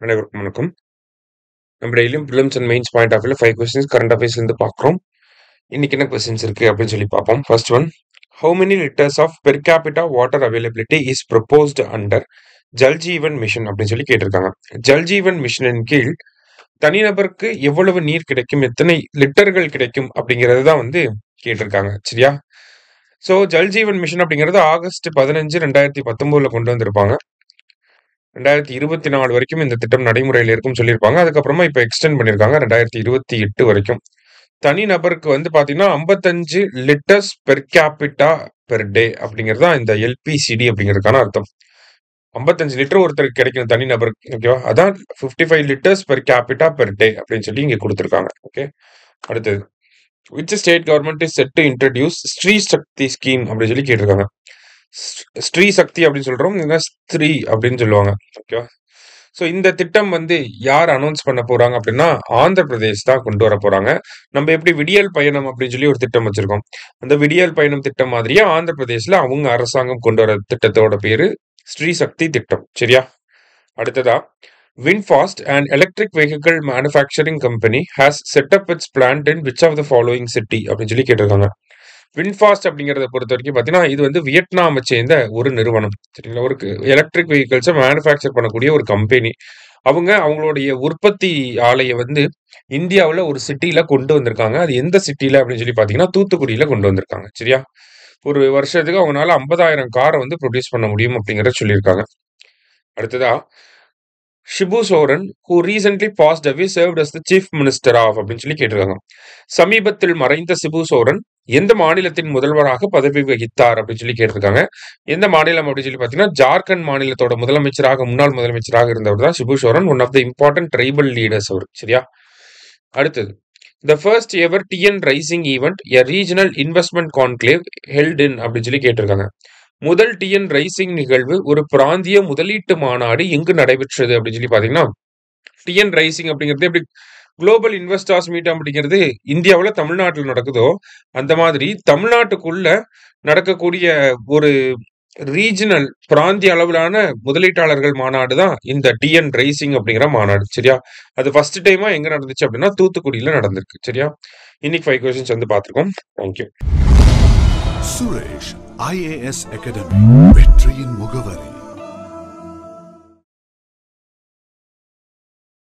அனைவருக்கும் வணக்கம். நம்ம டெய்லியும் prelims and mains point of வியூல 5 கொஸ்டின்ஸ் கரண்ட் அஃபேர்ஸ்லேருந்து பார்க்குறோம். இன்னைக்கு என்ன கொஸ்டின்ஸ் இருக்கு அப்படின்னு சொல்லி பார்ப்போம். First one, how many litres of per capita water availability is proposed under Jal Jeevan mission அப்படின்னு சொல்லி கேட்டிருக்காங்க. ஜல் ஜீவன் மிஷனின் கீழ் தனிநபருக்கு எவ்வளவு நீர் கிடைக்கும், எத்தனை லிட்டர்கள் கிடைக்கும் அப்படிங்கிறது தான் வந்து கேட்டிருக்காங்க. சரியா? ஸோ ஜல் ஜீவன் மிஷன் அப்படிங்கிறது ஆகஸ்ட் 15, 2019 கொண்டு வந்திருப்பாங்க. 2024 வரைக்கும் இந்த திட்டம் நடைமுறையில் இருக்கும்னு சொல்லியிருப்பாங்க. அதுக்கப்புறமா இப்போ எக்ஸ்டெண்ட் பண்ணியிருக்காங்க 2028 வரைக்கும். தனி நபருக்கு வந்து பார்த்தீங்கன்னா 55 லிட்டர்ஸ் பெர் கேபிட்டா பெர் டே அப்படிங்கிறது தான் இந்த எல்பிசிடி அப்படிங்கிறதுக்கான அர்த்தம். 55 லிட்டர் ஒருத்தருக்கு கிடைக்கும் தனி நபருக்கு. ஓகேவா? அதான் 55 litres per capita per day அப்படின்னு சொல்லி இங்கே கொடுத்துருக்காங்க. ஓகே, அடுத்தது, which state government is set to introduce Shri Shakti scheme அப்படின்னு சொல்லி கேட்டிருக்காங்க. ஸ்ரீ சக்தி அப்படின்னு சொல்றோம், இல்லைன்னா ஸ்திரீ அப்படின்னு சொல்லுவாங்க. ஓகேவா? ஸோ இந்த திட்டம் வந்து யார் அனௌன்ஸ் பண்ண போறாங்க அப்படின்னா ஆந்திர பிரதேஷ் தான் கொண்டு வர போறாங்க. நம்ம எப்படி விடியல் பயணம் அப்படின்னு சொல்லி ஒரு திட்டம் வச்சிருக்கோம். அந்த விடியல் பயணம் திட்டம் மாதிரியே ஆந்திர பிரதேஷ்ல அவங்க அரசாங்கம் கொண்டு வர திட்டத்தோட பேரு ஸ்ரீ சக்தி திட்டம். சரியா? அடுத்ததா, VinFast and electric vehicle manufacturing company has set up its plant in which of the following city அப்படின்னு சொல்லி கேட்டிருக்காங்க. வின்ஃபாஸ்ட் அப்படிங்கிறத பொறுத்த வரைக்கும் பார்த்தீங்கன்னா இது வந்து வியட்நாமை சேர்ந்த ஒரு நிறுவனம். சரிங்களா? ஒரு எலக்ட்ரிக் வெஹிக்கிள்ஸை மேனுஃபேக்சர் பண்ணக்கூடிய ஒரு கம்பெனி. அவங்களுடைய உற்பத்தி ஆலையை வந்து இந்தியாவில் ஒரு சிட்டியில கொண்டு வந்திருக்காங்க. அது எந்த சிட்டியில அப்படின்னு சொல்லி பார்த்தீங்கன்னா தூத்துக்குடியில கொண்டு வந்திருக்காங்க. சரியா? ஒரு வருஷத்துக்கு அவங்களால 50,000 காரை வந்து ப்ரொடியூஸ் பண்ண முடியும் அப்படிங்கிறத சொல்லியிருக்காங்க. அடுத்ததா, Shibu Soren who recently passed away served as the chief minister of அப்படின்னு சொல்லி கேட்டிருக்காங்க. சமீபத்தில் மறைந்த சிபு சோரன் எந்த மாநிலத்தின் முதல்வராக பதவி வகித்தார் அப்படின்னு சொல்லி கேட்டிருக்காங்க. எந்த மாநிலம் அப்படின்னு சொல்லி பார்த்தீங்கன்னா ஜார்க்கண்ட் மாநிலத்தோட முன்னாள் முதலமைச்சராக இருந்தவர் தான் Shibu Soren. One of the important tribal leaders அவர். சரியா? அடுத்தது, the first ever TN rising event a regional investment conclave held in அப்படின்னு சொல்லி கேட்டிருக்காங்க. முதல் டிஎன் ரைசிங் நிகழ்வு ஒரு பிராந்திய முதலீட்டு மாநாடு எங்கு நடைபெற்றது அப்படின்னு சொல்லி பாத்தீங்கன்னா டிஎன் ரைசிங் அப்படிங்கிறது எப்படி குளோபல் இன்வெஸ்டர்ஸ் மீட் அப்படிங்கிறது இந்தியாவில் தமிழ்நாட்டில் நடக்குதோ அந்த மாதிரி தமிழ்நாட்டுக்குள்ள நடக்கக்கூடிய ஒரு ரீஜனல் பிராந்திய அளவிலான முதலீட்டாளர்கள் மாநாடு தான் இந்த டிஎன் ரைசிங் அப்படிங்கிற மாநாடு. சரியா? அது ஃபர்ஸ்ட் டைமா எங்க நடந்துச்சு அப்படின்னா தூத்துக்குடியில நடந்திருக்கு. சரியா? இன்னைக்கு 5 கொஸ்டின்ஸ் வந்து பார்த்துருக்கோம். தேங்க்யூ. சுரேஷ் IAS அகாடமி, வெற்றியின் முகவரி.